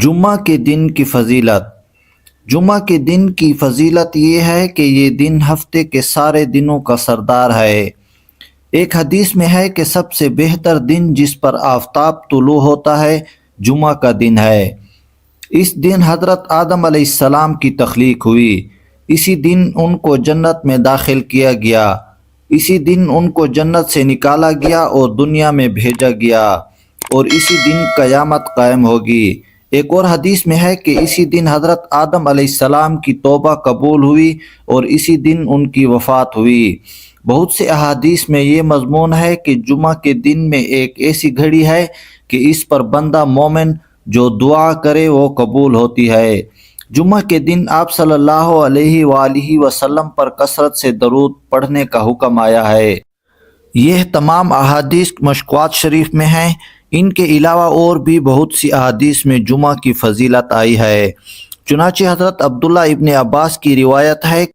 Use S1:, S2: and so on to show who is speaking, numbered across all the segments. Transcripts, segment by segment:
S1: جمعہ کے دن کی فضیلت۔ جمعہ کے دن کی فضیلت یہ ہے کہ یہ دن ہفتے کے سارے دنوں کا سردار ہے۔ ایک حدیث میں ہے کہ سب سے بہتر دن جس پر آفتاب طلوع ہوتا ہے جمعہ کا دن ہے۔ اس دن حضرت آدم علیہ السلام کی تخلیق ہوئی۔ اسی دن ان کو جنت میں داخل کیا گیا۔ اسی دن ان کو جنت سے نکالا گیا اور دنیا میں بھیجا گیا، اور اسی دن قیامت قائم ہوگی۔ ایک اور حدیث میں ہے کہ اسی دن حضرت آدم علیہ السلام کی توبہ قبول ہوئی اور اسی دن ان کی وفات ہوئی۔ بہت سے احادیث میں یہ مضمون ہے کہ جمعہ کے دن میں ایک ایسی گھڑی ہے کہ اس پر بندہ مومن جو دعا کرے وہ قبول ہوتی ہے۔ جمعہ کے دن آپ صلی اللہ علیہ وآلہ وسلم پر کثرت سے درود پڑھنے کا حکم آیا ہے۔ یہ تمام احادیث مشکوات شریف میں ہیں۔ ان کے علاوہ اور بھی بہت سی احادیث میں جمعہ کی فضیلت آئی ہے۔ چنانچہ حضرت عبداللہ ابن عباس کی روایت ہے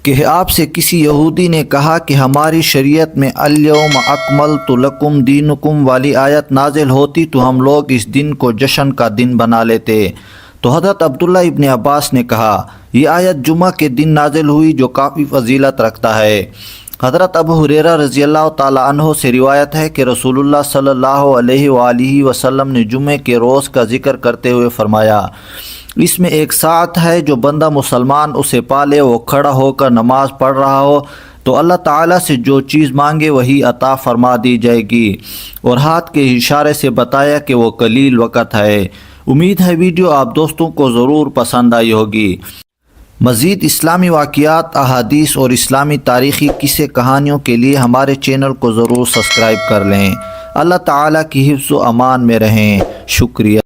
S1: کہ آپ سے کسی یہودی نے کہا کہ ہماری شریعت میں الیوم اکملت لکم دینکم والی آیت نازل ہوتی تو ہم لوگ اس دن کو جشن کا دن بنا لیتے۔ تو حضرت عبداللہ ابن عباس نے کہا یہ آیت جمعہ کے دن نازل ہوئی جو کافی فضیلت رکھتا ہے۔ حضرت ابو ہریرہ رضی اللہ تعالی عنہ سے روایت ہے کہ رسول اللہ صلی اللہ علیہ وآلہ وسلم نے جمعے کے روز کا ذکر کرتے ہوئے فرمایا، اس میں ایک ساعت ہے جو بندہ مسلمان اسے پالے وہ کھڑا ہو کر نماز پڑھ رہا ہو تو اللہ تعالیٰ سے جو چیز مانگے وہی عطا فرما دی جائے گی، اور ہاتھ کے اشارے سے بتایا کہ وہ قلیل وقت ہے۔ امید ہے ویڈیو آپ دوستوں کو ضرور پسند آئی ہوگی۔ مزید اسلامی واقعات، احادیث اور اسلامی تاریخی قصے کہانیوں کے لیے ہمارے چینل کو ضرور سبسکرائب کر لیں۔ اللہ تعالیٰ کی حفظ و امان میں رہیں۔ شکریہ۔